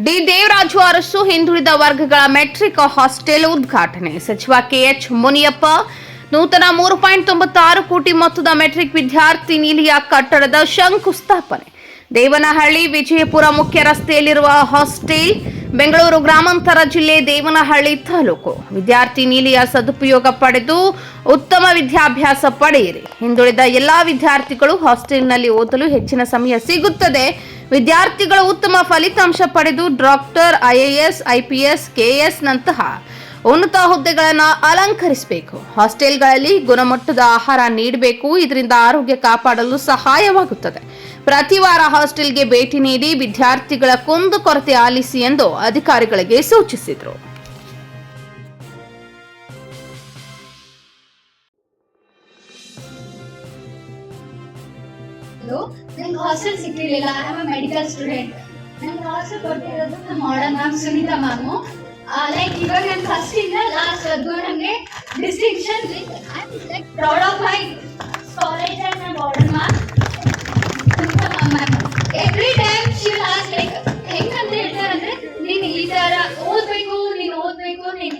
D Devaraju Arasu ಹಿಂದುಳಿದ ವರ್ಗಗಳ metric hostel ಉದ್ಘಾಟನೆ. ಸಚಿವ ಕೆಎಚ್ ಮುನಿಯಪ್ಪ ನೂತನ 3.96 ಕೋಟಿ ಮೊತ್ತದ ಮೆಟ್ರಿಕ್ ವಿದ್ಯಾರ್ಥಿ ನಿಲಯ ಕಟ್ಟಡದ ಶಂಕುಸ್ಥಾಪನೆ. ದೇವನಹಳ್ಳಿ ವಿಜಯಪುರ ಮುಖ್ಯ ರಸ್ತೆಯಲ್ಲಿರುವ ಹಾಸ್ಟೆಲ್ ಬೆಂಗಳೂರು ಗ್ರಾಮಾಂತರ ಜಿಲ್ಲೆ ದೇವನಹಳ್ಳಿ ತಾಲೂಕು. ವಿದ್ಯಾರ್ಥಿ ನಿಲಯ ಸದುಪಯೋಗ ಪಡೆದು ಉತ್ತಮ ವಿದ್ಯಾಭ್ಯಾಸ ಪಡೆಯಿರಿ. ಹಿಂದುಳಿದ ಎಲ್ಲಾ ವಿದ್ಯಾರ್ಥಿಗಳು ಹಾಸ್ಟೆಲ್ನಲ್ಲಿ ಓದಲು ಹೆಚ್ಚಿನ ಸಮಯ ಸಿಗುತ್ತದೆ. ವಿದ್ಯಾರ್ಥಿಗಳು ಉತ್ತಮ ಫಲಿತಾಂಶ ಪಡೆದು ಡಾಕ್ಟರ್, ಐಎಎಸ್, ಐಪಿಎಸ್, ಕೆಎಸ್ ನಂತಹ ಉನ್ನತ ಹುದ್ದೆಗಳನ್ನು ಅಲಂಕರಿಸಬೇಕು. ಹಾಸ್ಟೆಲ್ಗಳಲ್ಲಿ ಗುಣಮಟ್ಟದ ಆಹಾರ ನೀಡಬೇಕು. ಇದರಿಂದ ಆರೋಗ್ಯ ಕಾಪಾಡಲು ಸಹಾಯವಾಗುತ್ತದೆ. ಪ್ರತಿ ವಾರ ಹಾಸ್ಟೆಲ್ಗೆ ಭೇಟಿ ನೀಡಿ ವಿದ್ಯಾರ್ಥಿಗಳ ಕುಂದುಕೊರತೆ ಆಲಿಸಿ ಎಂದು ಅಧಿಕಾರಿಗಳಿಗೆ ಸೂಚಿಸಿದರು. ನಂಗೆ ಹಾಸ್ಟೆಲ್ ಸಿಕ್ಕಿರಲಿಲ್ಲ. I am a medical student. ನಂಗೆ ಹಾಸ್ಟೆಲ್ ಕೊಟ್ಟಿರೋದು ನಮ್ಮ modern ma'am Sunita ma'am. Like ಇವಾಗ ನಾನು ಫಸ್ಟ್ ಇಂದ ಲಾಸ್ಟ್ ವರೆಗೂ ನನಗೆ distinction like proud of my college and my modern ma'am Sunita ma'am. Every time she will ask like ಹೆಂಗಂತ ಹೇಳ್ತಾರಂದ್ರೆ ನೀನು ಈ ತರ ಓದಬೇಕು, ನೀನು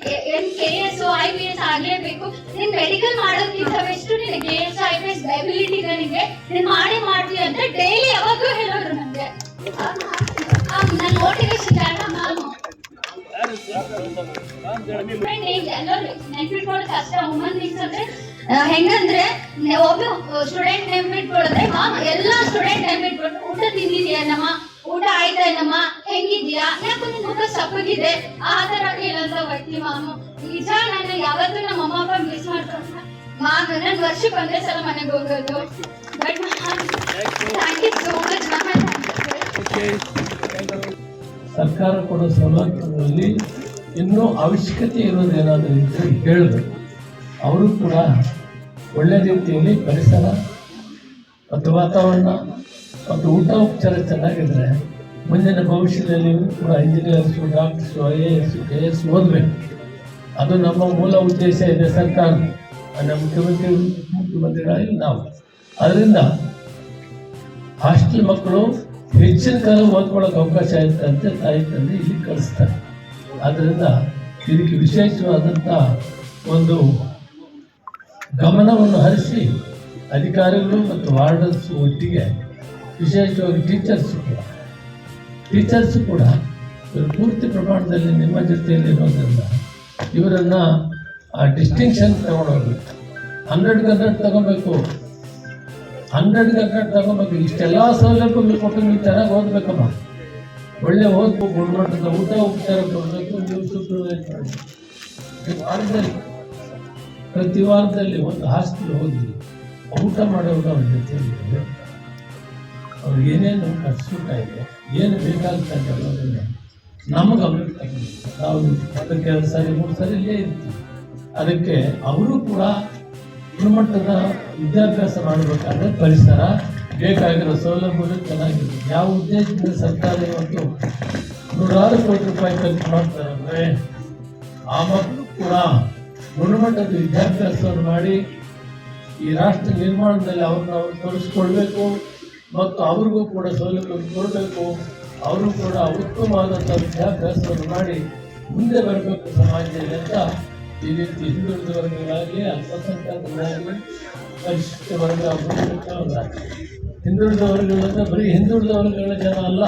KS IPS ಆಗಲೇಬೇಕು. ನೀನು ಮೆಡಿಕಲ್ ಮಾಡೋಕ್ಕಿಂತ ಬೆಸ್ಟ್ ನಿನಗೆ KS IPS ಎಬಿಲಿಟಿ ಇದೆ, ನೀನು ಮಾಡ್ತೀಯ ಅಂತ ಡೈಲಿ ಯಾವಾಗಲೂ ಹೇಳೋರು ನನಗೆ. ನನ್ನ ಮೋಟಿವೇಶನ್ ಮ್ಯಾಮ್ ಎಲ್ಲರೂ ನೆನ್ಪಿಟ್ಕೊಳ್ಳೋದು ಕಷ್ಟ. ವುಮನ್ ಥಿಂಗ್ಸ್ ಅಂದ್ರೆ ಹೆಂಗಂದ್ರೆ ಒಬ್ಬ ಸ್ಟೂಡೆಂಟ್ ನೆನ್ಪಿಟ್ಕೊಳ್ಳೋದ್ರೆ ಎಲ್ಲ ಸ್ಟೂಡೆಂಟ್ ನೆನ್ಪಿಟ್ಕೊಂಡು ಊಟ ತಿಂದಿದ್ಯಾನಮ್ಮ, ಊಟ ಆಯ್ತಾನಮ್ಮ, ಹೆಂಗಿದ್ಯಾ, ಯಾಕೆ ನಿನ್ ಮುಖ ಸಪ್ಪಗಿದೆ, ಆ ತರ ಕೇಳೋಂತ ವ್ಯಕ್ತಿ ಮಾಮು. ನಿಜ ನಾನು ಯಾವತ್ತೂ ನಮ್ಮ ಅಮ್ಮ ಅಪ್ಪ ಮಿಸ್ ಮಾಡ್ಕೊಂಡು ಮಾಮ್ ನಾನು ವರ್ಷಕ್ಕೆ ಒಂದೇ ಸಲ ಮನೆಗೆ ಹೋಗೋದು. But thank you so much ma'am. ಸರ್ಕಾರ ಕೊಡೋ ಸವಲತ್ತುಗಳಲ್ಲಿ ಇನ್ನೂ ಅವಶ್ಯಕತೆ ಇರೋದೇನಾದರೂ ಇದ್ದರೆ ಹೇಳಬೇಕು. ಅವರು ಕೂಡ ಒಳ್ಳೆಯ ರೀತಿಯಲ್ಲಿ ಪರಿಸರ ಮತ್ತು ವಾತಾವರಣ ಮತ್ತು ಊಟ ಉಪಚಾರ ಚೆನ್ನಾಗಿದ್ರೆ ಮುಂದಿನ ಭವಿಷ್ಯದಲ್ಲಿ ಕೂಡ ಇಂಜಿನಿಯರ್ಸು, ಡಾಕ್ಟರ್ಸು, IAS, KS ಓದಬೇಕು. ಅದು ನಮ್ಮ ಮೂಲ ಉದ್ದೇಶ ಇದೆ ಸರ್ಕಾರ, ನಮ್ಮ ಮುಖ್ಯಮಂತ್ರಿಗಳಾಗಿ ನಾವು. ಅದರಿಂದ ಹಾಸ್ಟೆಲ್ ಮಕ್ಕಳು ಹೆಚ್ಚಿನ ಕಾಲ ಓದ್ಕೊಳ್ಳೋಕೆ ಅವಕಾಶ ಆಯ್ತಂತೆ ತಾಯಿ ತಂದೆ ಇಲ್ಲಿ ಕಳಿಸ್ತಾರೆ. ಆದ್ದರಿಂದ ಇದಕ್ಕೆ ವಿಶೇಷವಾದಂಥ ಒಂದು ಗಮನವನ್ನು ಹರಿಸಿ ಅಧಿಕಾರಿಗಳು ಮತ್ತು ವಾರ್ಡನ್ಸ್ ಒಟ್ಟಿಗೆ ವಿಶೇಷವಾಗಿ ಟೀಚರ್ಸು ಕೂಡ ಇವರು ಪೂರ್ತಿ ಪ್ರಮಾಣದಲ್ಲಿ ನಿಮ್ಮ ಜೊತೆಯಲ್ಲಿ ಇರೋದ್ರಿಂದ ಇವರನ್ನು ಆ ಡಿಸ್ಟಿಂಕ್ಷನ್ ತಗೊಂಡೋಗ್ಬೇಕು. 100 ತಗೋಬೇಕು. 100 ತಗೋಬೇಕು. ಇಷ್ಟೆಲ್ಲ ಸೌಲಭ್ಯಗಳು ಕೊಟ್ಟು ನೀವು ಚೆನ್ನಾಗಿ ಓದಬೇಕಮ್ಮ. ಒಳ್ಳೆ ಓದ್ಬೇಕು, ಗುಣಮಟ್ಟದ ಊಟ ಉಪಚಾರ ಕೊಡಬೇಕು. ನೀವು ಸೂಪರ್ವೈಸ್ ಮಾಡಬೇಕು. ವಾರದಲ್ಲಿ ಪ್ರತಿ ವಾರದಲ್ಲಿ ಒಂದು ಹಾಸ್ಟೆಲ್ ಹೋಗಿ ಊಟ ಮಾಡೋರು ಅವ್ರ ಜೊತೆಯಲ್ಲಿ ಅವ್ರಿಗೆ ಏನೇನು ಕಷ್ಟ ಇದೆ, ಏನು ಬೇಕಾಗ್ತದೆ ಅನ್ನೋದನ್ನು ನಮ್ಮ ಗಮನಕ್ಕೆ ತಗೊಂಡು ನಾವು ಅದಕ್ಕೆ 2 ಸಾರಿ 3 ಸಾರಿ ಇಲ್ಲೇ ಇರ್ತೀವಿ. ಅದಕ್ಕೆ ಅವರು ಕೂಡ ಗುಣಮಟ್ಟದ ವಿದ್ಯಾಭ್ಯಾಸ ಮಾಡಬೇಕಾದ್ರೆ ಪರಿಸರ ಬೇಕಾಗಿರೋ ಸೌಲಭ್ಯಗಳು ಚೆನ್ನಾಗಿರುತ್ತೆ. ಯಾವ ಉದ್ದೇಶದಿಂದ ಸರ್ಕಾರ ಇವತ್ತು ನೂರಾರು ಕೋಟಿ ರೂಪಾಯಿ ಖರ್ಚು ಮಾಡ್ತಾರೆ ಅಂದರೆ ಆ ಮಕ್ಕಳು ಕೂಡ ಗುಣಮಟ್ಟದ ವಿದ್ಯಾಭ್ಯಾಸವನ್ನು ಮಾಡಿ ಈ ರಾಷ್ಟ್ರ ನಿರ್ಮಾಣದಲ್ಲಿ ಅವ್ರನ್ನ ತೊಡಗಿಸ್ಕೊಳ್ಬೇಕು ಮತ್ತು ಅವ್ರಿಗೂ ಕೂಡ ಸೌಲಭ್ಯ ಕೊಡಬೇಕು. ಅವರು ಕೂಡ ಉತ್ತಮವಾದಂಥ ವಿದ್ಯಾಭ್ಯಾಸವನ್ನು ಮಾಡಿ ಮುಂದೆ ಬರಬೇಕು ಸಮಾಜದಲ್ಲಿ ಅಂತ ಈ ರೀತಿ ಹಿಂದುಳಿದ ವರ್ಗಗಳಾಗಲಿ, ಅಲ್ಪಸಂಖ್ಯಾತರಾಗಲಿ, ಪರಿಶಿಷ್ಟ ವರ್ಗ, ಹಿಂದುಳಿದ ವರ್ಗಗಳಂದ್ರೆ ಬರೀ ಹಿಂದುಳಿದ ವರ್ಗಗಳ ಜನ ಅಲ್ಲ,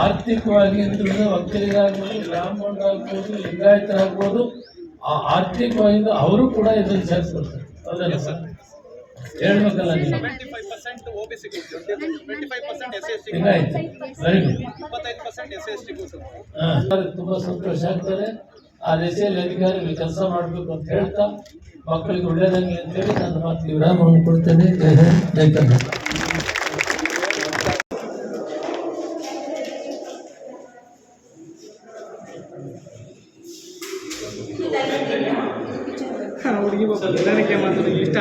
ಆರ್ಥಿಕವಾಗಿ ಹಿಂದುಳಿದ ಒಕ್ಕಲಿಗರಾಗ್ಬೋದು, ಬ್ರಾಹ್ಮಣರಾಗ್ಬೋದು, ಲಿಂಗಾಯತರಾಗ್ಬೋದು, ಆ ಆರ್ಥಿಕವಾಗಿ ಅವರು ಕೂಡ ಇದನ್ನು ಸೇರಿಸ್ಕೊಳ್ತಾರೆ. ಅದಲ್ಲ ಸರ್ ಹೇಳ್ಬೇಕಲ್ಲ ನೀವು. Very good. ತುಂಬ ಸಂತೋಷ ಆಗ್ತದೆ. ಆ ದಿಸೆಯಲ್ಲಿ ಅಧಿಕಾರಿಗಳು ಕೆಲಸ ಮಾಡಬೇಕು ಅಂತ ಹೇಳ್ತಾ ಮಕ್ಕಳಿಗೆ ಒಳ್ಳೆಯದಾಗಲಿ ಅಂತೇಳಿ ನನ್ನ ಮಾತು ವಿರಾಮವನ್ನು ಕೊಡ್ತೇನೆ. ಜೈ ಹಿಂದ್, ಜೈ ಕರ್ನಾಟಕ. ಹುಡುಗಿ ಇಷ್ಟ